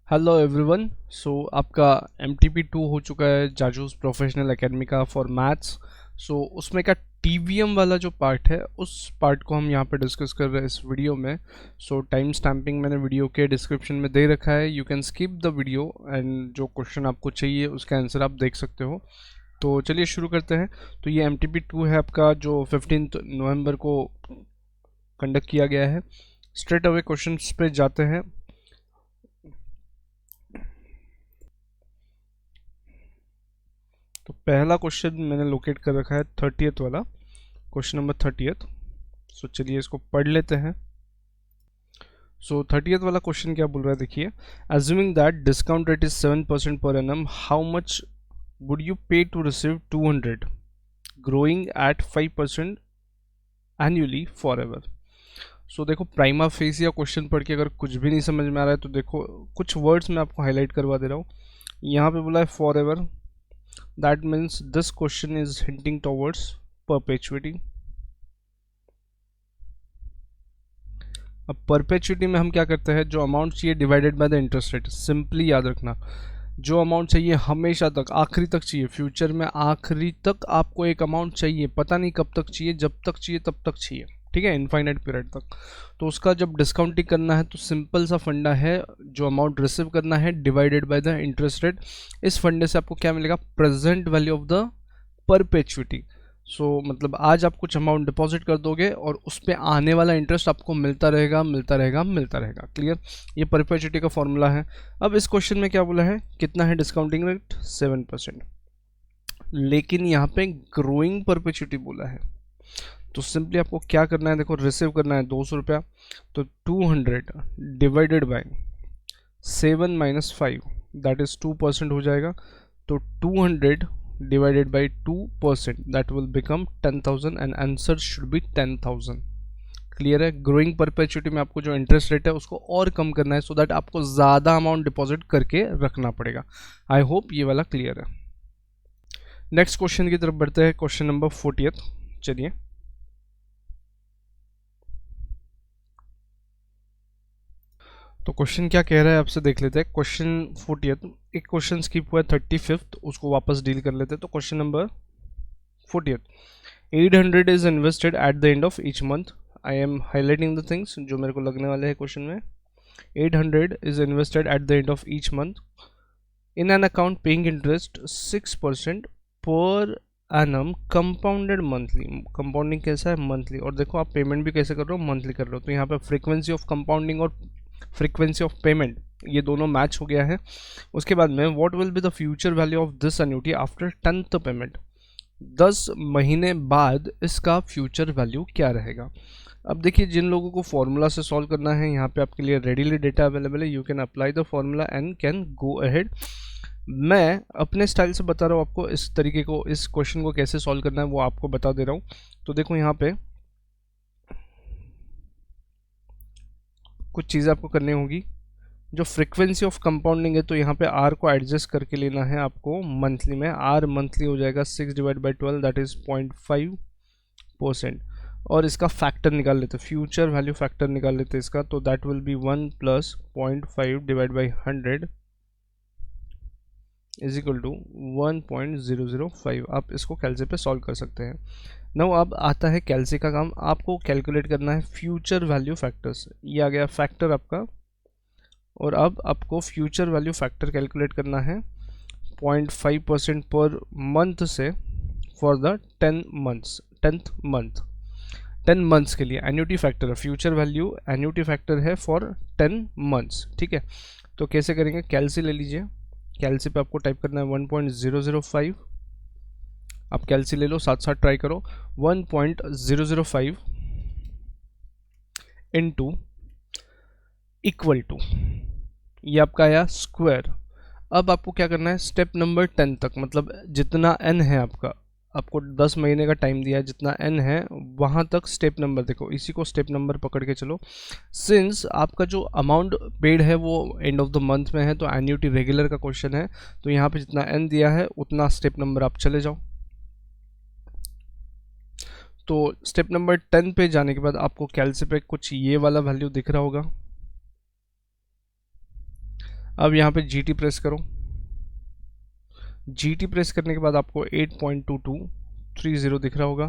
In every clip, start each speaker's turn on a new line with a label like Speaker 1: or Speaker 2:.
Speaker 1: Hello everyone. सो आपका MTP2 हो चुका है जाजूस प्रोफेशनल एकेडमी का फॉर मैथ्स। सो उसमें का TVM वाला जो पार्ट है उस पार्ट को हम यहाँ पे डिस्कस कर रहे हैं इस वीडियो में। सो टाइम स्टैम्पिंग मैंने वीडियो के डिस्क्रिप्शन में दे रखा है, you can skip the video and जो क्वेश्चन आपको चाहिए उसका आंसर आप देख सकते हो। तो चलिए शुरू करते हैं। तो ये MTP2 है आपका जो 15 नवंबर को कंडक्ट किया गया है। स्ट्रेट अवे क्वेश्चन पे जाते हैं। तो पहला क्वेश्चन मैंने लोकेट कर रखा है 30th वाला, क्वेश्चन नंबर 30th। सो चलिए इसको पढ़ लेते हैं। सो 30th वाला क्वेश्चन क्या बोल रहा है, देखिए। Assuming that discount rate is 7% per annum, how much would you pay to receive 200 growing at 5% annually forever. So देखो, प्राइमा फेसिया क्वेश्चन पढ़ के अगर कुछ भी नहीं समझ में आ रहा है तो देखो कुछ वर्ड्स मैं आपको हाईलाइट करवा दे रहा हूँ। यहाँ पे बोला है for ever, that means this question is hinting towards perpetuity। अब परपेचुइटी में हम क्या करते हैं, जो अमाउंट चाहिए divided by the interest rate. Simply याद रखना, जो अमाउंट चाहिए हमेशा तक आखिरी तक चाहिए, फ्यूचर में आखिरी तक आपको एक अमाउंट चाहिए, पता नहीं कब तक चाहिए, जब तक चाहिए तब तक चाहिए, ठीक है, इनफाइनाइट पीरियड तक। तो उसका जब डिस्काउंटिंग करना है तो सिंपल सा फंडा है, जो अमाउंट रिसीव करना है divided by the interest rate. इस फंडे से आपको क्या मिलेगा, present value of the perpetuity. So मतलब आज आप कुछ अमाउंट डिपॉजिट कर दोगे और उस पर आने वाला इंटरेस्ट आपको मिलता रहेगा मिलता रहेगा मिलता रहेगा। क्लियर, ये परपेचुइटी का फॉर्मूला है। अब इस क्वेश्चन में क्या बोला है, कितना है डिस्काउंटिंग रेट, 7%, लेकिन यहाँ पे ग्रोइंग परपेचुइटी बोला है। तो सिंपली आपको क्या करना है, देखो रिसीव करना है 200 रुपया, तो 200 divided by 7 minus 5 that is 2% हो जाएगा। तो 200 divided by 2% that will become 10,000 and answer should be 10,000। Clear है। ग्रोइंग परपेचुइटी में आपको जो इंटरेस्ट रेट है उसको और कम करना है, सो दैट आपको ज़्यादा अमाउंट डिपॉजिट करके रखना पड़ेगा। आई होप ये वाला क्लियर है। नेक्स्ट क्वेश्चन की तरफ बढ़ते हैं, क्वेश्चन नंबर 40th। चलिए, तो क्वेश्चन क्या कह रहा है आपसे देख लेते हैं। क्वेश्चन 40th, एक क्वेश्चन स्किप हुआ है 35th, उसको वापस डील कर लेते हैं। तो question number 40th, 800 is invested at the end of each month. I am highlighting the things जो मेरे को लगने वाले हैं क्वेश्चन में। 800 is invested at the end of each month in an account paying interest 6% per annum compounded monthly. Compounding कैसा है, monthly. और देखो आप पेमेंट भी कैसे कर रहे हो, मंथली कर रहे हो। तो यहाँ पे फ्रीक्वेंसी ऑफ कंपाउंडिंग और फ्रीक्वेंसी ऑफ पेमेंट ये दोनों मैच हो गया है। उसके बाद में what will be the future value of this annuity after 10th payment. 10 महीने बाद इसका फ्यूचर वैल्यू क्या रहेगा। अब देखिए, जिन लोगों को फॉर्मूला से सॉल्व करना है यहाँ पे आपके लिए रेडीली डेटा अवेलेबल है, you can apply the formula and can go ahead. मैं अपने स्टाइल से बता रहा हूँ आपको, इस तरीके को, इस क्वेश्चन को कैसे सॉल्व करना है वो आपको बता दे रहा हूँ। तो देखो यहाँ पे कुछ चीज़ें आपको करनी होगी। जो फ्रीक्वेंसी ऑफ कंपाउंडिंग है तो यहाँ पे आर को एडजस्ट करके लेना है आपको मंथली में। आर मंथली हो जाएगा 6 डिवाइड बाई 12 दैट इज 0.5%। और इसका फैक्टर निकाल लेते, फ्यूचर वैल्यू फैक्टर निकाल लेते इसका। तो that will be 1 plus 0.5 divide by 100 is equal to 1.005। आप इसको कैलसी पे सॉल्व कर सकते हैं। नाउ अब आता है कैलसी का काम, आपको कैलकुलेट करना है फ्यूचर वैल्यू फैक्टर्स। ये आ गया फैक्टर आपका, और अब आपको फ्यूचर वैल्यू फैक्टर कैलकुलेट करना है 0.5% पर मंथ से for the 10th month. 10 months के लिए एन्युटी फैक्टर है, फ्यूचर वैल्यू एन्युटी फैक्टर है फॉर 10 मंथ्स, ठीक है। तो कैसे करेंगे, कैलसी ले लीजिए। कैलसी पे आपको टाइप करना है 1.005। आप कैलसी ले लो, साथ साथ ट्राई करो। 1.005 इंटू इक्वल टू, ये आपका आया स्क्वायर। अब आपको क्या करना है, स्टेप नंबर 10 तक, मतलब जितना n है आपका, आपको 10 महीने का टाइम दिया है, जितना n है वहाँ तक स्टेप नंबर, देखो इसी को स्टेप नंबर पकड़ के चलो। सिंस आपका जो अमाउंट पेड है वो एंड ऑफ द मंथ में है, तो एन्युटी रेगुलर का क्वेश्चन है, तो यहाँ पे जितना n दिया है उतना स्टेप नंबर आप चले जाओ। तो स्टेप नंबर 10 पे जाने के बाद आपको कैलसी पे कुछ ये वाला वैल्यू दिख रहा होगा। अब यहाँ पे GT प्रेस करो। GT प्रेस करने के बाद आपको 8.2230 दिख रहा होगा,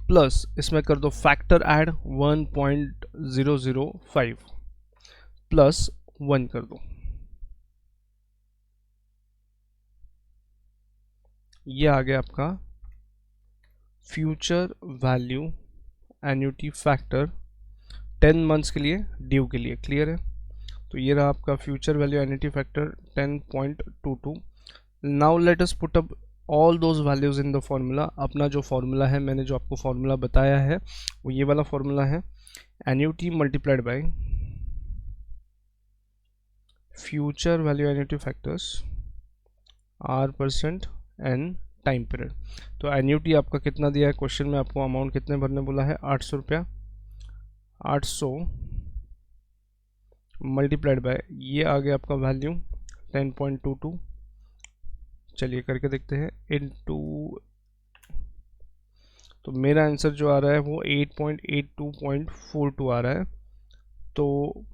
Speaker 1: प्लस इसमें कर दो फैक्टर ऐड 1.005 प्लस 1 कर दो। ये आ गया आपका future value annuity factor 10 months के लिए, ड्यू के लिए। क्लियर है? तो ये रहा आपका future value annuity factor 10.22। Now let us put up all those values in the formula. अपना जो फॉर्मूला है, मैंने जो आपको फॉर्मूला बताया है वो ये वाला फॉर्मूला है, annuity multiplied by future value annuity factors R% and time period. तो एन्युटी आपका कितना दिया है क्वेश्चन में, आपको अमाउंट कितने भरने बोला है, 800 रुपया। 800 मल्टीप्लाइड बाय ये आ गया आपका वैल्यू 10.22। चलिए करके देखते हैं, इनटू, तो मेरा आंसर जो आ रहा है वो 8.82.42 आ रहा है। तो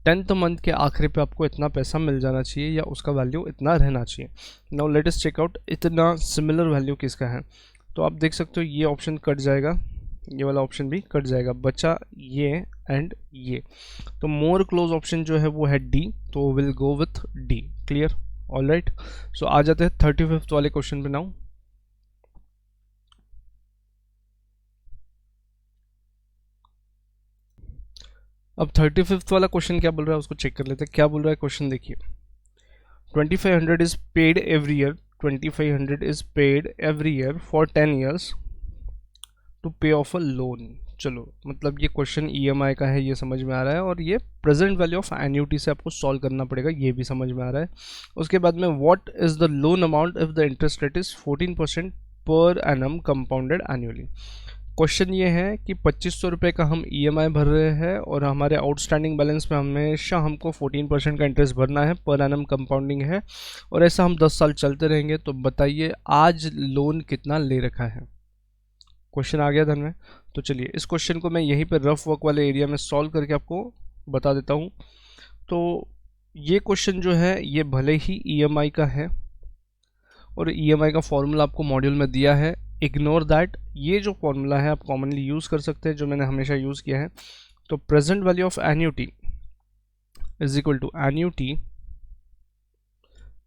Speaker 1: 10th मंथ के आखिरी पे आपको इतना पैसा मिल जाना चाहिए या उसका वैल्यू इतना रहना चाहिए। Now let us check out इतना सिमिलर वैल्यू किसका है। तो आप देख सकते हो ये ऑप्शन कट जाएगा, ये वाला ऑप्शन भी कट जाएगा, बचा ये एंड ये। तो मोर क्लोज ऑप्शन जो है वो है डी, तो will go with D. Clear? Alright, so आ जाते हैं 35th वाले क्वेश्चन पे नाउ। अब 35th वाला क्वेश्चन क्या बोल रहा है उसको चेक कर लेते हैं। क्या बोल रहा है क्वेश्चन, देखिए 2500 is paid every year, 2500 is paid every year for 10 years to pay off a loan. चलो, मतलब ये क्वेश्चन EMI का है, ये समझ में आ रहा है, और ये प्रेजेंट वैल्यू ऑफ एन्युटी से आपको सॉल्व करना पड़ेगा, ये भी समझ में आ रहा है। उसके बाद में what is the loan amount if the interest rate is 14% per annum compounded annually. Question ये है कि 2500 रुपये का हम EMI भर रहे हैं और हमारे आउटस्टैंडिंग बैलेंस में हमेशा हमको 14% का इंटरेस्ट भरना है, पर एनम कंपाउंडिंग है, और ऐसा हम 10 साल चलते रहेंगे। तो बताइए आज लोन कितना ले रखा है। क्वेश्चन आ गया ध्यान में? तो चलिए इस क्वेश्चन को मैं यहीं पर रफ वर्क वाले एरिया में सॉल्व करके आपको बता देता हूँ। तो ये क्वेश्चन जो है ये भले ही EMI का है और EMI का फॉर्मूला आपको मॉड्यूल में दिया है, इग्नोर दैट। ये जो फॉर्मूला है आप कॉमनली यूज़ कर सकते हैं, जो मैंने हमेशा यूज़ किया है। तो present value of annuity is equal to annuity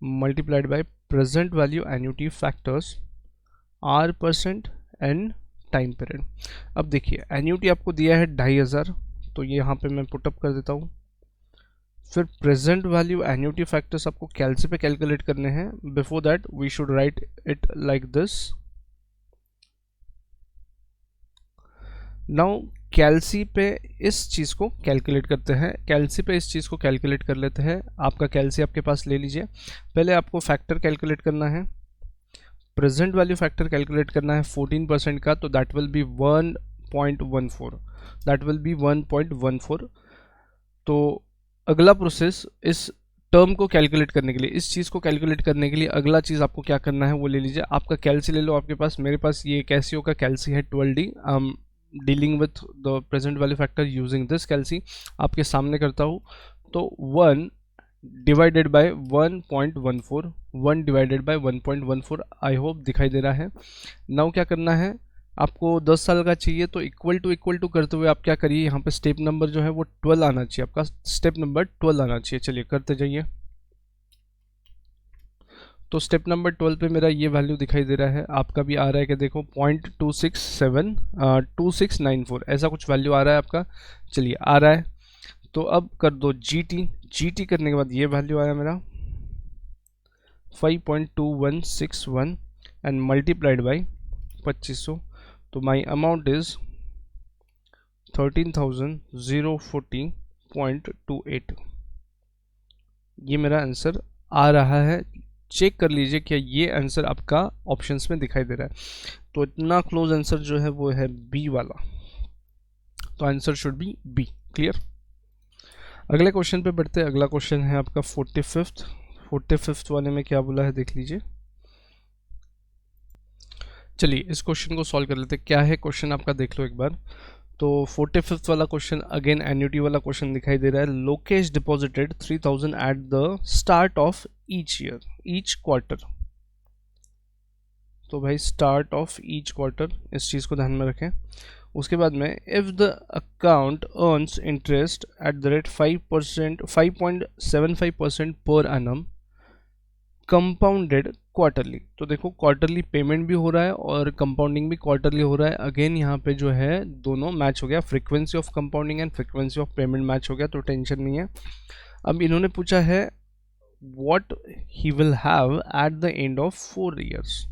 Speaker 1: multiplied by present value annuity factors R% and time period. अब देखिए एन्युटी आपको दिया है 2500, तो ये यहाँ पे मैं पुटअप कर देता हूँ। फिर प्रेजेंट वैल्यू एन्युटी फैक्टर्स आपको कैलसी पे कैलकुलेट करने हैं। Before that we should write it like this. Now calci पे इस चीज़ को कैलकुलेट करते हैं, कैलसी पे इस चीज़ को कैलकुलेट कर लेते हैं। आपका कैलसी आपके पास ले लीजिए। पहले आपको फैक्टर कैलकुलेट करना है, प्रेजेंट वैल्यू फैक्टर कैलकुलेट करना है 14% का, तो that will B 1.14, that will B 1.14। तो अगला प्रोसेस इस टर्म को कैलकुलेट करने के लिए, इस चीज़ को कैलकुलेट करने के लिए अगला चीज़ आपको क्या करना है वो ले लीजिए। आपका कैलसी ले लो आपके पास, मेरे पास ये कैसियो का कैलसी है 12D। Dealing with the present value factor using this calci, आपके सामने करता हूँ। तो 1 divided by 1.14, 1 divided by 1.14, I hope दिखाई दे रहा है। नाउ क्या करना है, आपको 10 साल का चाहिए, तो इक्वल टू करते हुए आप क्या करिए, यहाँ पे स्टेप नंबर जो है वो 12 आना चाहिए, आपका स्टेप नंबर 12 आना चाहिए। चलिए करते जाइए। तो स्टेप नंबर 12 पे मेरा ये वैल्यू दिखाई दे रहा है, आपका भी आ रहा है कि देखो 0.2694 ऐसा कुछ वैल्यू आ रहा है आपका। चलिए आ रहा है, तो अब कर दो GT करने के बाद ये वैल्यू आया मेरा 5.2161 एंड मल्टीप्लाइड बाई 2500, तो माई अमाउंट इज 13,040.28। ये मेरा आंसर आ रहा है। चेक कर लीजिए क्या ये आंसर आपका ऑप्शंस में दिखाई दे रहा है। तो इतना क्लोज आंसर जो है वो है बी वाला, तो answer should be B. Clear? अगले क्वेश्चन पे बढ़ते हैं। अगला क्वेश्चन है आपका 45th वाले में क्या बोला है देख लीजिए। चलिए इस क्वेश्चन को सॉल्व कर लेते हैं। क्या है क्वेश्चन आपका देख लो एक बार। तो 45th वाला क्वेश्चन अगेन एन्युटी वाला क्वेश्चन दिखाई दे रहा है। Lokesh deposited 3000 at the start of each year, each quarter. तो भाई स्टार्ट ऑफ ईच क्वार्टर, इस चीज़ को ध्यान में रखें। उसके बाद में if the account earns interest at the rate 5%, 5.75% per annum compounded quarterly. तो देखो क्वार्टरली पेमेंट भी हो रहा है और कंपाउंडिंग भी क्वार्टरली हो रहा है। अगेन यहाँ पे जो है दोनों मैच हो गया, frequency of compounding and frequency of payment match हो गया, तो टेंशन नहीं है। अब इन्होंने पूछा है what he will have eight the end of 4 years.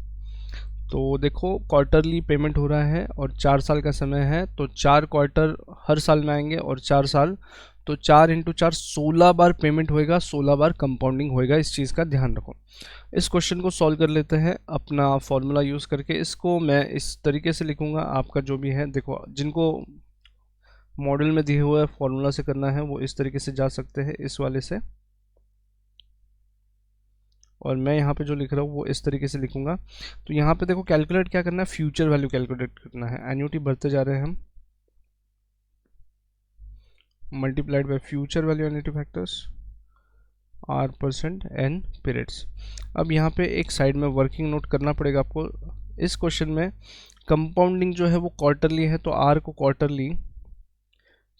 Speaker 1: तो देखो क्वार्टरली पेमेंट हो रहा है और 4 साल का समय है, तो 4 क्वार्टर हर साल में आएंगे और 4 साल, तो 4 इंटू 4 16 बार पेमेंट होएगा, 16 बार कंपाउंडिंग होएगा। इस चीज़ का ध्यान रखो। इस क्वेश्चन को सॉल्व कर लेते हैं अपना फॉर्मूला यूज़ करके। इसको मैं इस तरीके से लिखूंगा, आपका जो भी है देखो, जिनको मॉडल में दिए हुए फॉर्मूला से करना है वो इस तरीके से जा सकते हैं, इस वाले से। और मैं यहाँ पे जो लिख रहा हूँ वो इस तरीके से लिखूंगा। तो यहाँ पे देखो कैलकुलेट क्या करना है, फ्यूचर वैल्यू कैलकुलेट करना है। एन्युटी भरते जा रहे हैं हम, multiplied by future value annuity factors R percent N periods. अब यहाँ पे एक साइड में वर्किंग नोट करना पड़ेगा आपको। इस क्वेश्चन में कंपाउंडिंग जो है वो क्वार्टरली है, तो आर को क्वार्टरली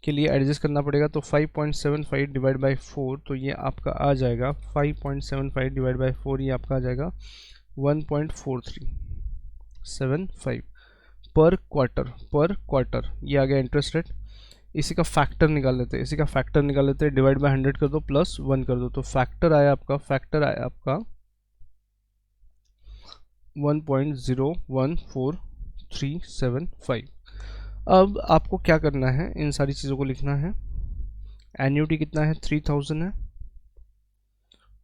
Speaker 1: के लिए एडजस्ट करना पड़ेगा। तो 5.75 डिवाइड बाई 4, तो ये आपका आ जाएगा 5.75 डिवाइड बाई 4, ये आपका आ जाएगा 1.4375 पर क्वार्टर। ये आ गया इंटरेस्ट रेट। इसी का फैक्टर निकाल लेते हैं, डिवाइड बाय 100 कर दो प्लस 1 कर दो, तो फैक्टर आया आपका 1.014375। अब आपको क्या करना है, इन सारी चीज़ों को लिखना है। एन्युटी कितना है, 3000 है,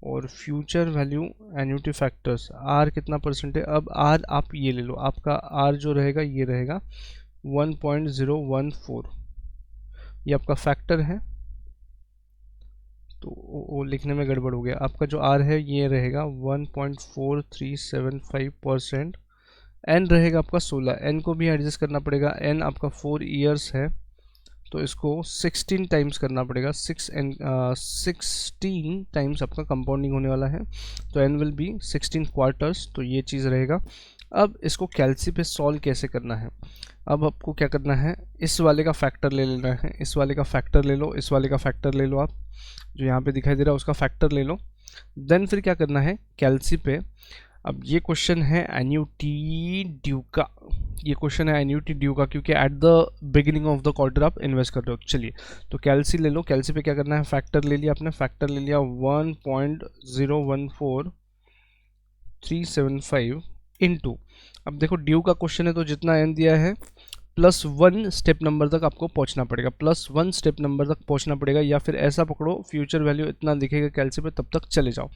Speaker 1: और future value annuity factors R कितना परसेंट है। अब आर आप ये ले लो, आपका आर जो रहेगा ये रहेगा 1.014, ये आपका फैक्टर है। तो वो लिखने में गड़बड़ हो गया। आपका जो आर है ये रहेगा 1.4375%। एन रहेगा आपका 16, एन को भी एडजस्ट करना पड़ेगा। एन आपका 4 ईयर्स है, तो इसको 16 टाइम्स करना पड़ेगा। 16 टाइम्स आपका कंपाउंडिंग होने वाला है, तो एन विल बी 16 क्वार्टर्स, तो ये चीज़ रहेगा। अब इसको कैलसी पे सॉल्व कैसे करना है, अब आपको क्या करना है, इस वाले का फैक्टर ले लेना है, इस वाले का फैक्टर ले लो, इस वाले का फैक्टर ले लो, आप जो यहाँ पे दिखाई दे रहा है उसका फैक्टर ले लो। देन फिर क्या करना है कैलसी पे। अब ये क्वेश्चन है एन्युटी ड्यू का, ये क्वेश्चन है एन्युटी ड्यू का, क्योंकि at the beginning of the quarter आप इन्वेस्ट कर रहे हो। चलिए तो कैलसी ले लो, कैलसी पे क्या करना है, फैक्टर ले लिया आपने, फैक्टर ले लिया 1.014375 इंटू, अब देखो ड्यू का क्वेश्चन है तो जितना एन दिया है +1 स्टेप नंबर तक आपको पहुंचना पड़ेगा, +1 स्टेप नंबर तक पहुंचना पड़ेगा, या फिर ऐसा पकड़ो फ्यूचर वैल्यू इतना दिखेगा कैलसी पे, तब तक चले जाओ।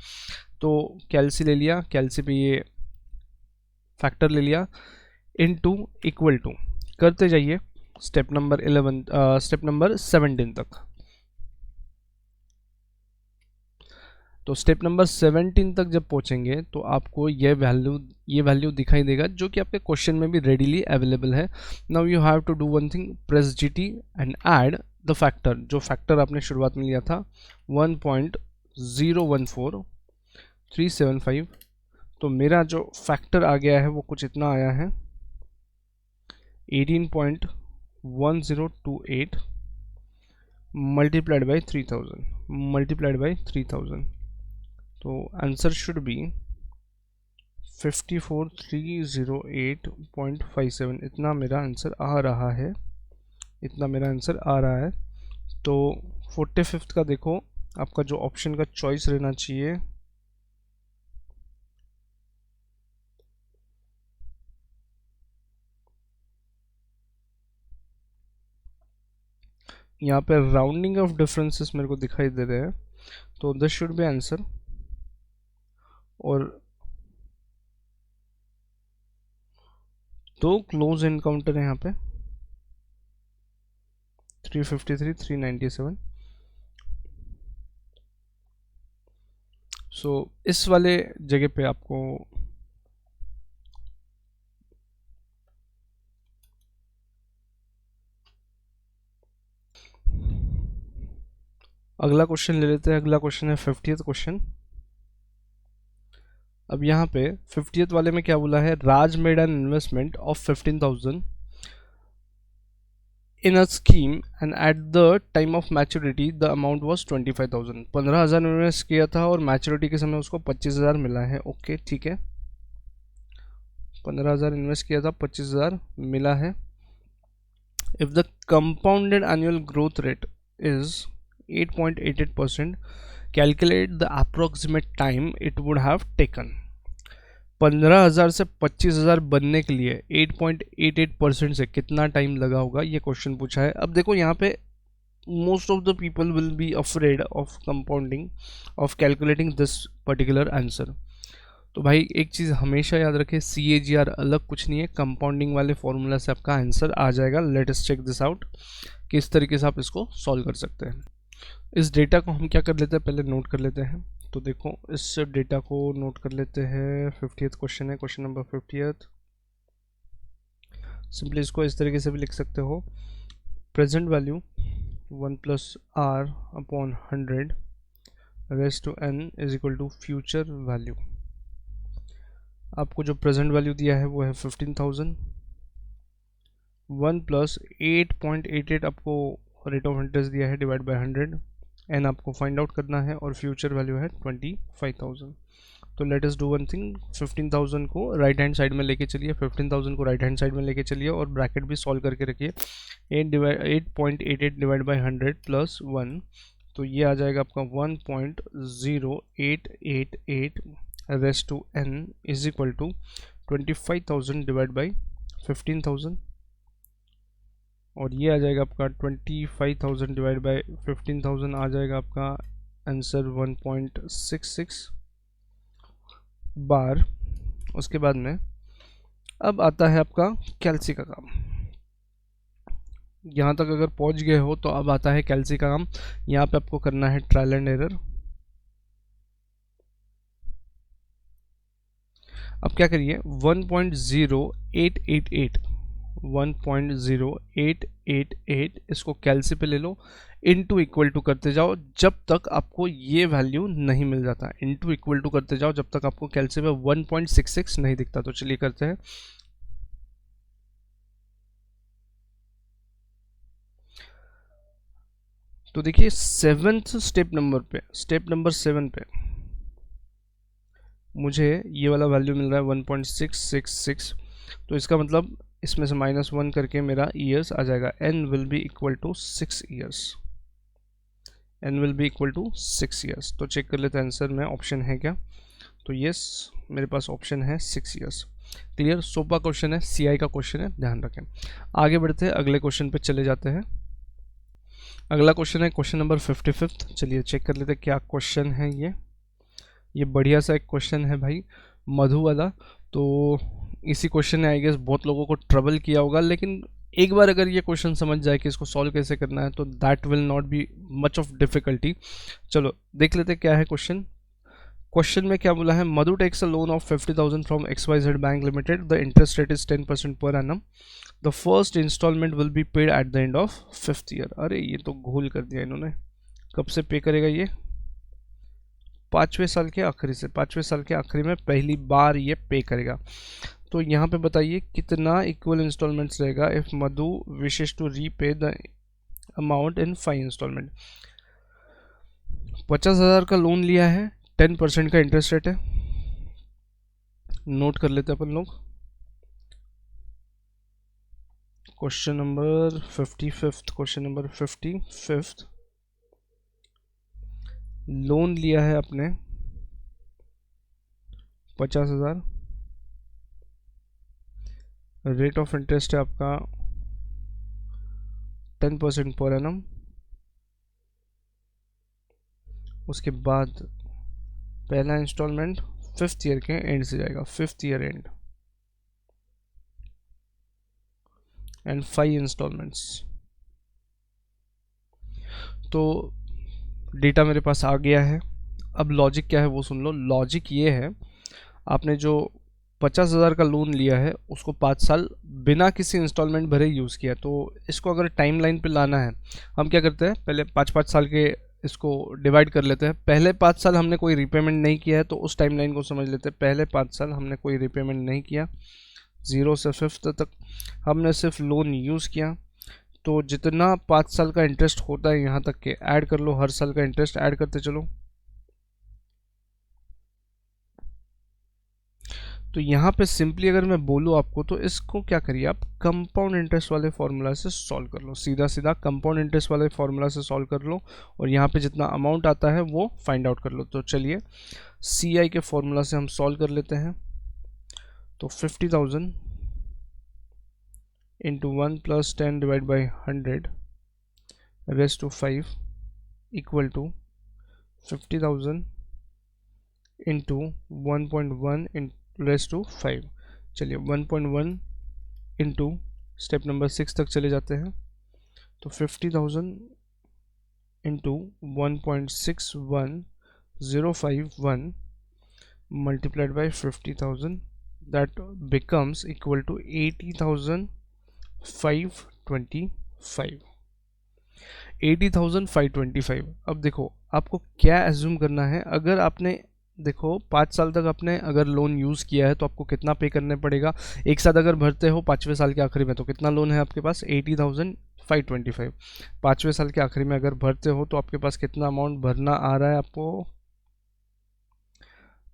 Speaker 1: तो कैलसी ले लिया, कैलसी पे ये फैक्टर ले लिया, इनटू इक्वल टू करते जाइए स्टेप नंबर 17 तक। तो स्टेप नंबर 17 तक जब पहुंचेंगे तो आपको ये वैल्यू दिखाई देगा, जो कि आपके क्वेश्चन में भी रेडीली अवेलेबल है। Now you have to do one thing, press GT and add the factor, जो फैक्टर आपने शुरुआत में लिया था 1.014375। तो मेरा जो फैक्टर आ गया है वो कुछ इतना आया है 18.1028 मल्टीप्लाइड बाई 3000, तो आंसर शुड बी 54308.57। इतना मेरा आंसर आ रहा है। तो 45th का देखो, आपका जो ऑप्शन का चॉइस रहना चाहिए यहाँ पे राउंडिंग ऑफ डिफरेंसेस मेरे को दिखाई दे रहे हैं, तो दिस शुड बी आंसर। और दो क्लोज एनकाउंटर है यहाँ पे 353 397। सो इस वाले जगह पे आपको अगला क्वेश्चन ले लेते हैं। अगला क्वेश्चन है 50th क्वेश्चन। अब यहाँ पे 50th वाले में क्या बोला है, Raj made an investment of 15,000 in a scheme and at the time of maturity the amount was 25,000। 15,000 invest किया था और मैच्योरिटी के समय उसको 25,000 मिला है। ओके ठीक है, 15,000 इन्वेस्ट किया था, 25,000 मिला है। If the compounded annual growth rate is 8.88%, calculate the approximate time it would have taken. 15,000 से 25,000 बनने के लिए 8.88% से कितना टाइम लगा होगा, ये क्वेश्चन पूछा है। अब देखो यहाँ पे most of the people will be afraid of compounding, of calculating this particular answer. तो भाई एक चीज़ हमेशा याद रखें, CAGR अलग कुछ नहीं है, कंपाउंडिंग वाले फॉर्मूला से आपका आंसर आ जाएगा। Let us check this out, किस तरीके से आप इसको सॉल्व कर सकते हैं। इस डेटा को हम क्या कर लेते हैं, पहले नोट कर लेते हैं। तो देखो इस डेटा को नोट कर लेते हैं। 50th क्वेश्चन है, क्वेश्चन नंबर 50th। सिंपली इसको इस तरीके से भी लिख सकते हो, present value 1 + r/100 raise to n is equal to future value. आपको जो प्रेजेंट वैल्यू दिया है वो है 15,000। 1 + 8.88 आपको रेट ऑफ इंटरेस्ट दिया है, डिवाइड बाय 100, एन आपको फाइंड आउट करना है और फ्यूचर वैल्यू है 25,000। तो let us do one thing, 15,000 को राइट हैंड साइड में लेके चलिए, 15,000 को राइट हैंड साइड में लेके चलिए और ब्रैकेट भी सॉल्व करके रखिए। 8.88 डिवाइड बाय 100 + 1, तो ये आ जाएगा आपका 1.0888 raise to n is equal to 25,000 divide by 15,000, और ये आ जाएगा आपका 25,000 डिवाइड बाई 15,000 आ जाएगा आपका आंसर 1.66 बार। उसके बाद में अब आता है आपका कैल्सी का काम। यहाँ तक अगर पहुँच गए हो तो अब आता है कैल्सी का काम। यहाँ पे आपको करना है ट्रायल एंड एरर। अब क्या करिए, 1.0888 इसको कैल्सी पे ले लो, इनटू इक्वल टू करते जाओ जब तक आपको ये वैल्यू नहीं मिल जाता। इनटू इक्वल टू करते जाओ जब तक आपको कैल्सी पे 1.66 नहीं दिखता। तो चलिए करते हैं। तो देखिए 7th स्टेप नंबर 7 पे मुझे ये वाला वैल्यू मिल रहा है 1.666। तो इसका मतलब इसमें से -1 करके मेरा ईयर्स आ जाएगा। n will be equal to 6 years. n will be equal to 6 years. तो चेक कर लेते हैं आंसर में ऑप्शन है क्या। तो यस, मेरे पास ऑप्शन है 6 ईयर्स। क्लियर, सोपा क्वेश्चन है, CI का क्वेश्चन है, ध्यान रखें। आगे बढ़ते हैं, अगले क्वेश्चन पे चले जाते हैं। अगला क्वेश्चन है क्वेश्चन नंबर 55। चलिए चेक कर लेते हैं क्या क्वेश्चन है ये बढ़िया सा एक क्वेश्चन है भाई, मधु वाला। तो इसी क्वेश्चन ने आई गेस बहुत लोगों को ट्रबल किया होगा, लेकिन एक बार अगर ये क्वेश्चन समझ जाए कि इसको सॉल्व कैसे करना है तो that will not be much of difficulty. चलो देख लेते क्या है क्वेश्चन। क्वेश्चन में क्या बोला है, Madhu takes a loan of 50,000 from XYZ bank limited. The interest rate is 10% per annum. The first instalment will be paid at the end of 5th year. अरे ये तो घोल कर दिया इन्होंने। कब से पे करेगा ये, 5वें साल के आखिरी से। 5वें साल के आखिरी में पहली बार ये पे करेगा। तो यहाँ पे बताइए कितना इक्वल इंस्टॉलमेंट्स रहेगा if Madhu wishes to repay the amount in 5 installment. 50,000 का लोन लिया है, 10% का इंटरेस्ट रेट है। नोट कर लेते हैं अपन लोग। क्वेश्चन नंबर 55, लोन लिया है आपने 50,000, रेट ऑफ इंटरेस्ट है आपका 10% पर एनम। उसके बाद पहला इंस्टॉलमेंट 5th ईयर के एंड से जाएगा, 5th year end, and 5 installments. तो डेटा मेरे पास आ गया है। अब लॉजिक क्या है वो सुन लो। लॉजिक ये है, आपने जो 50,000 का लोन लिया है उसको 5 साल बिना किसी इंस्टॉलमेंट भरे यूज़ किया। तो इसको अगर टाइम लाइन पे लाना है, हम क्या करते हैं, पहले 5-5 साल के इसको डिवाइड कर लेते हैं। पहले 5 साल हमने कोई रीपेमेंट नहीं किया है तो उस टाइमलाइन को समझ लेते हैं। पहले 5 साल हमने कोई रीपेमेंट नहीं किया, 0 से 5th तक हमने सिर्फ लोन यूज़ किया। तो जितना 5 साल का इंटरेस्ट होता है यहाँ तक के ऐड कर लो, हर साल का इंटरेस्ट ऐड करते चलो। तो यहाँ पे सिंपली अगर मैं बोलूँ आपको तो इसको क्या करिए आप कंपाउंड इंटरेस्ट वाले फॉर्मूला से सॉल्व कर लो, सीधा सीधा कंपाउंड इंटरेस्ट वाले फॉर्मूला से सॉल्व कर लो और यहाँ पे जितना अमाउंट आता है वो फाइंड आउट कर लो। तो चलिए CI के फॉर्मूला से हम सॉल्व कर लेते हैं। तो 50,000 into 1 + 10 divide by 100 raise to 5 equal to 50,000 into 1.1 raise to 5। चलिए 1.1 इंटू स्टेप नंबर 6 तक चले जाते हैं। तो 50,000 into 1.61,051 multiplied by 50,000 that becomes equal to 80,525। 80,525। अब देखो आपको क्या एज्यूम करना है, अगर आपने देखो 5 साल तक आपने अगर लोन यूज़ किया है तो आपको कितना पे करने पड़ेगा। एक साथ अगर भरते हो 5वें साल के आखिरी में तो कितना लोन है आपके पास 80,525। 5वें साल के आखिरी में अगर भरते हो तो आपके पास कितना अमाउंट भरना आ रहा है आपको।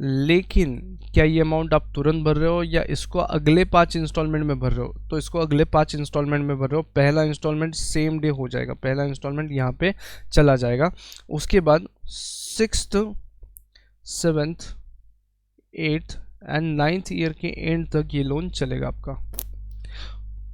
Speaker 1: लेकिन क्या ये अमाउंट आप तुरंत भर रहे हो या इसको अगले 5 इंस्टॉलमेंट में भर रहे हो। तो इसको अगले 5 इंस्टॉलमेंट में भर रहे हो। पहला इंस्टॉलमेंट सेम डे हो जाएगा, पहला इंस्टॉलमेंट यहाँ पे चला जाएगा। उसके बाद 6th 7th 8th and 9th year के एंड तक ये लोन चलेगा आपका।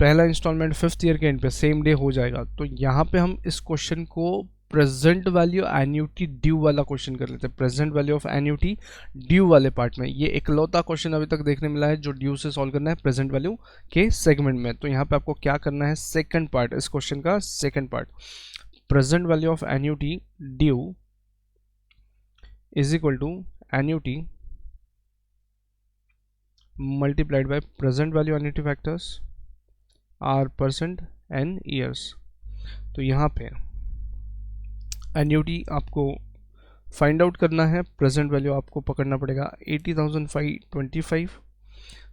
Speaker 1: पहला इंस्टॉलमेंट 5th ईयर के एंड पे सेम डे हो जाएगा। तो यहाँ पे हम इस क्वेश्चन को प्रेजेंट वैल्यू एन्यूटी ड्यू वाला क्वेश्चन कर लेते हैं। Present value of annuity due वाले पार्ट में ये इकलौता क्वेश्चन अभी तक देखने मिला है जो ड्यू से सॉल्व करना है प्रेजेंट वैल्यू के सेगमेंट में। तो यहाँ पे आपको क्या करना है, सेकंड पार्ट, इस क्वेश्चन का second part, present value of annuity due is equal to annuity multiplied by present value annuity factors R percent N years. तो यहाँ पे एन्यूटी आपको फाइंड आउट करना है, प्रेजेंट वैल्यू आपको पकड़ना पड़ेगा 80,525।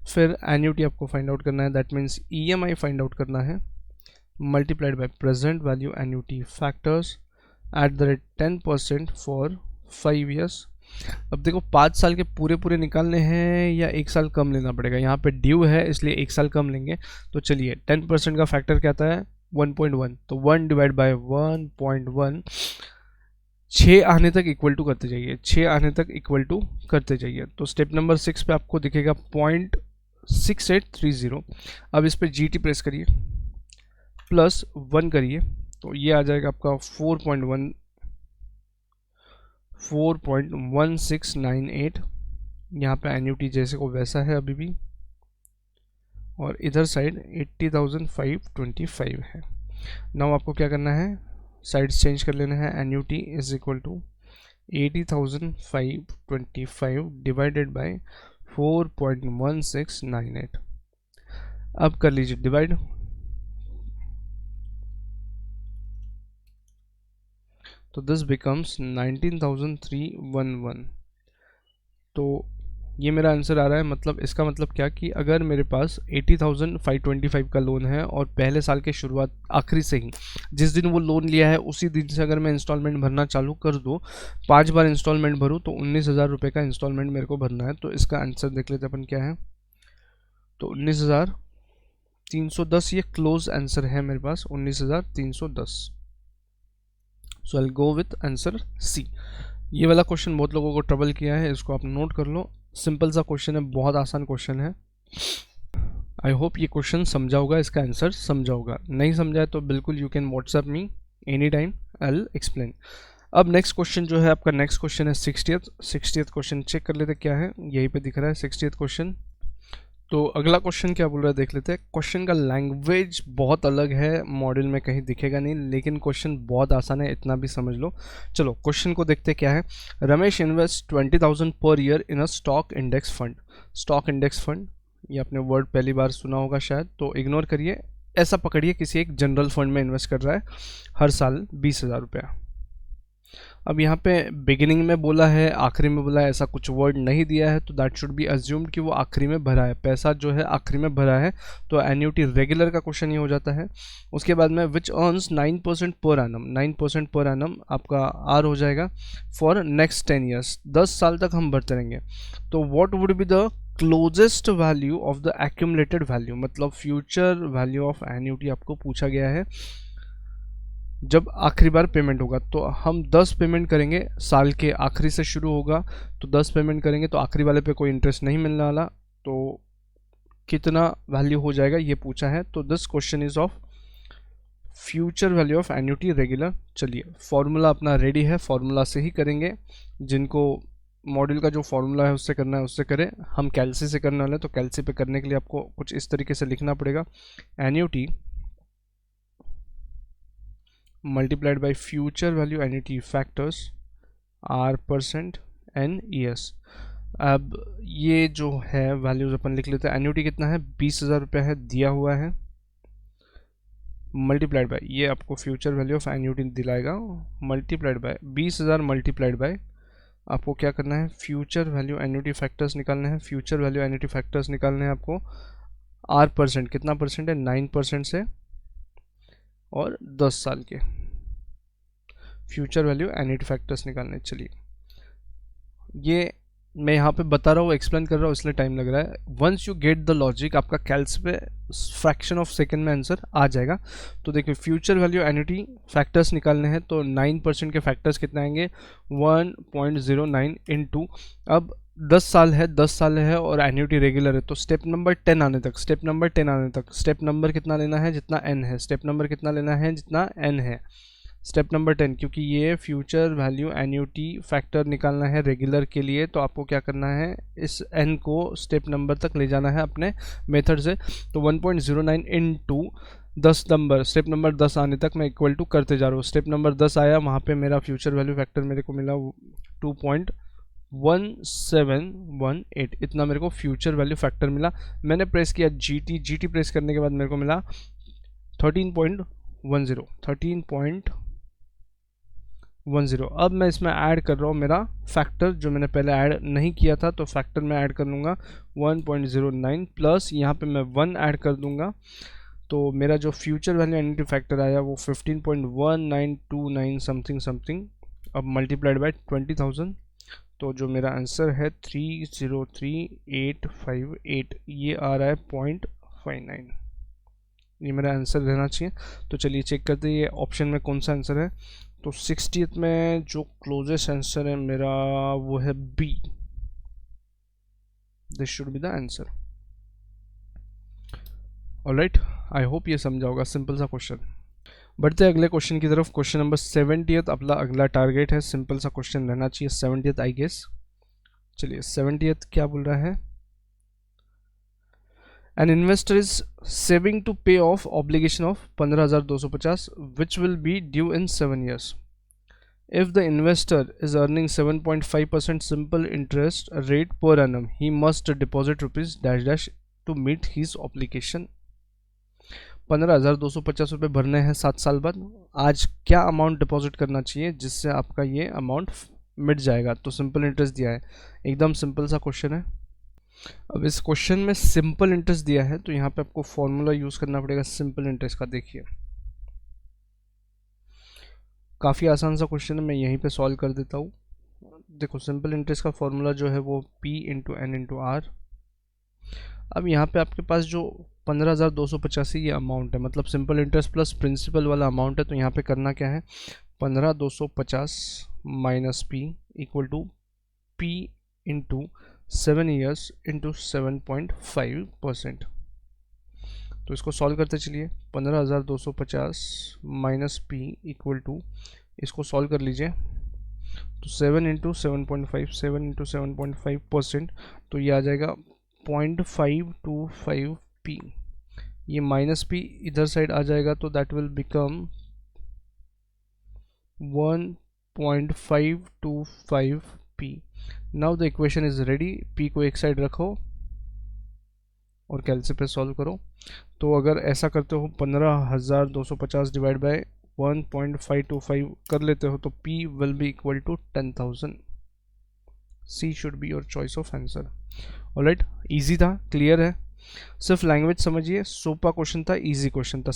Speaker 1: फिर एन्यूटी आपको फाइंड आउट करना है, that means EMI find out करना है multiplied by present value annuity factors at the rate 10% for 5 years. अब देखो 5 साल के पूरे पूरे निकालने हैं या 1 साल कम लेना पड़ेगा। यहाँ पे ड्यू है इसलिए 1 साल कम लेंगे। तो चलिए 10% का फैक्टर क्या आता है 1.1, तो 1 डिवाइड बाय 1.1 6 आने तक इक्वल टू करते जाइए, 6 आने तक इक्वल टू करते जाइए। तो स्टेप नंबर 6 पे आपको दिखेगा 0.6830। अब इस पे GT प्रेस करिए प्लस 1 करिए तो ये आ जाएगा आपका 4.1698। यहाँ पे एन्यूटी जैसे को वैसा है अभी भी और इधर साइड 80,525 है। नाउ आपको क्या करना है, साइड्स चेंज कर लेना है। Annuity is equal to 80,525 divided by 4.1698। अब कर लीजिए डिवाइड। तो दिस बिकम्स 19,311। तो ये मेरा आंसर आ रहा है। मतलब इसका मतलब क्या कि अगर मेरे पास 80,525 का लोन है और पहले साल के शुरुआत आखिरी से ही जिस दिन वो लोन लिया है उसी दिन से अगर मैं इंस्टॉलमेंट भरना चालू कर दूँ, 5 बार इंस्टॉलमेंट भरूँ तो 19,000 रुपये का इंस्टॉलमेंट मेरे को भरना है। तो इसका आंसर देख लेते अपन क्या है। तो 19,310 ये क्लोज आंसर है मेरे पास, 19,310। सो आई गो विथ आंसर सी। ये वाला क्वेश्चन बहुत लोगों को ट्रबल किया है, इसको आप नोट कर लो। सिंपल सा क्वेश्चन है, बहुत आसान क्वेश्चन है। आई होप ये क्वेश्चन समझा होगा, इसका आंसर समझा होगा। नहीं समझा है तो बिल्कुल you can WhatsApp me any time, I will explain. अब नेक्स्ट क्वेश्चन जो है आपका, नेक्स्ट क्वेश्चन है 60th क्वेश्चन। चेक कर लेते क्या है, यहीं पे दिख रहा है 60th क्वेश्चन। तो अगला क्वेश्चन क्या बोल रहा है देख लेते हैं। क्वेश्चन का लैंग्वेज बहुत अलग है, मॉडल में कहीं दिखेगा नहीं, लेकिन क्वेश्चन बहुत आसान है, इतना भी समझ लो। चलो क्वेश्चन को देखते क्या है। Ramesh invest 20,000 per year in a stock index fund. Stock index fund, ये आपने वर्ड पहली बार सुना होगा शायद, तो इग्नोर करिए। ऐसा पकड़िए किसी एक जनरल फंड में इन्वेस्ट कर रहा है हर साल 20,000 रुपया। अब यहाँ पे बिगिनिंग में बोला है, आखिरी में बोला है, ऐसा कुछ वर्ड नहीं दिया है, तो दैट शुड बी अज्यूम्ड कि वो आखिरी में भरा है, पैसा जो है आखिरी में भरा है, तो एन्यूटी रेगुलर का क्वेश्चन ये हो जाता है। उसके बाद में विच earns 9% per annum, 9% per annum आपका आर हो जाएगा फॉर नेक्स्ट 10 ईयर्स, 10 साल तक हम भरते रहेंगे। तो what would be the closest value of the accumulated value, मतलब फ्यूचर वैल्यू ऑफ एन्यूटी आपको पूछा गया है जब आखिरी बार पेमेंट होगा। तो हम 10 पेमेंट करेंगे, साल के आखिरी से शुरू होगा, तो 10 पेमेंट करेंगे तो आखिरी वाले पे कोई इंटरेस्ट नहीं मिलने वाला, तो कितना वैल्यू हो जाएगा ये पूछा है। तो this question is of future value of annuity regular. चलिए फॉर्मूला अपना रेडी है, फॉर्मूला से ही करेंगे, जिनको मॉड्यूल का जो फॉर्मूला है उससे करना है उससे करें, हम कैलसी से करने वाले हैं, तो कैलसी पे करने के लिए आपको कुछ इस तरीके से लिखना पड़ेगा, annuity multiplied by future value annuity factors R% and ES। अब ये जो है वैल्यूज अपन लिख लेते हैं। एन्यूटी कितना है, 20,000 रुपये है, दिया हुआ है, मल्टीप्लाइड बाय, ये आपको फ्यूचर वैल्यू ऑफ एन्यूटी दिलाएगा, मल्टीप्लाइड बाय 20,000 मल्टीप्लाइड बाय, आपको क्या करना है, फ्यूचर वैल्यू एन्यूटी फैक्टर्स निकालने हैं। फ्यूचर वैल्यू एन्यूटी फैक्टर्स निकालने हैं आपको, R%, कितना परसेंट है, 9% से, और 10 साल के फ्यूचर वैल्यू एन्यूटी फैक्टर्स निकालने। चलिए ये मैं यहाँ पे बता रहा हूँ, एक्सप्लेन कर रहा हूँ, इसलिए टाइम लग रहा है। Once you get the logic, आपका कैल्स पे फ्रैक्शन ऑफ सेकंड में आंसर आ जाएगा। तो देखिए फ्यूचर वैल्यू एन्यूटी फैक्टर्स निकालने हैं, तो 9% के फैक्टर्स कितने आएंगे, 1.09 इंटू, अब 10 साल है, 10 साल है और एन्यूटी रेगुलर है, तो स्टेप नंबर 10 आने तक, स्टेप नंबर 10 आने तक, स्टेप नंबर कितना लेना है, जितना n है, स्टेप नंबर कितना लेना है, जितना n है, स्टेप नंबर 10, क्योंकि ये फ्यूचर वैल्यू एन्यूटी फैक्टर निकालना है रेगुलर के लिए, तो आपको क्या करना है, इस n को स्टेप नंबर तक ले जाना है अपने मेथड से। तो 1.09 इंटू 10 नंबर, स्टेप नंबर 10 आने तक मैं इक्वल टू करते जा रहा हूँ। स्टेप नंबर 10 आया, वहाँ पे मेरा फ्यूचर वैल्यू फैक्टर मेरे को मिला 2.1718, इतना मेरे को फ्यूचर वैल्यू फैक्टर मिला। मैंने प्रेस किया GT प्रेस करने के बाद मेरे को मिला 13.10। अब मैं इसमें ऐड कर रहा हूँ मेरा फैक्टर, जो मैंने पहले ऐड नहीं किया था, तो फैक्टर में ऐड कर लूँगा 1.09 प्लस यहाँ पे मैं 1 ऐड कर दूँगा, तो मेरा जो फ्यूचर वैल्यू एन्यूटी फैक्टर आया वो 15.1929 समथिंग, अब मल्टीप्लाइड बाय 20,000, तो जो मेरा आंसर है 303858, ये आ रहा है 0.59, ये मेरा आंसर रहना चाहिए। तो चलिए चेक करते हैं ये ऑप्शन में कौन सा आंसर है। तो 60th में जो क्लोजेस्ट आंसर है मेरा वो है B, this should be the answer. Alright, I hope ये समझा होगा, सिंपल सा क्वेश्चन। बढ़ते हैं अगले क्वेश्चन की तरफ। क्वेश्चन नंबर 70th अपना अगला टारगेट है, सिंपल सा क्वेश्चन रहना चाहिए 70th आई गेस। चलिए 70th क्या बोल रहा है, An investor is saving to pay off obligation of 15,250 which will be due in 7 years. If the investor is earning 7.5% simple interest rate per annum, he must deposit rupees dash dash to meet his obligation. 15,250 रुपये भरने हैं 7 साल बाद। आज क्या amount deposit करना चाहिए जिससे आपका ये अमाउंट मिट जाएगा, तो सिंपल इंटरेस्ट दिया है, एकदम सिंपल सा क्वेश्चन है। अब इस क्वेश्चन में सिंपल इंटरेस्ट दिया है, तो यहाँ पे आपको फॉर्मूला यूज करना पड़ेगा सिंपल इंटरेस्ट का। देखिए काफ़ी आसान सा क्वेश्चन है, मैं यहीं पे सॉल्व कर देता हूँ। देखो सिंपल इंटरेस्ट का फॉर्मूला जो है वो P into N into R. अब यहाँ पे आपके पास जो 15,285 ये अमाउंट है, मतलब सिंपल इंटरेस्ट प्लस प्रिंसिपल वाला अमाउंट है, तो यहाँ पे करना क्या है, 15,250 minus P equal to P into 7 years into 7.5%। तो इसको सॉल्व करते चलिए, 15,250 माइनस P इक्वल टू, इसको सॉल्व कर लीजिए, तो 7 इंटू 7.5, 7 इंटू 7.5%, तो ये आ जाएगा 0.525P। ये माइनस P इधर साइड आ जाएगा, तो that will become 1.525P। Now the equation is ready, P को एक साइड रखो और कैलसी पे सॉल्व करो। तो अगर ऐसा करते हो 15,250 डिवाइड बाय 1.525 कर लेते हो तो P will be equal to 10,000. C should be your choice of answer. Alright, easy था, क्लियर है, सिर्फ लैंग्वेज समझिए, सोपा क्वेश्चन था, इजी क्वेश्चन था।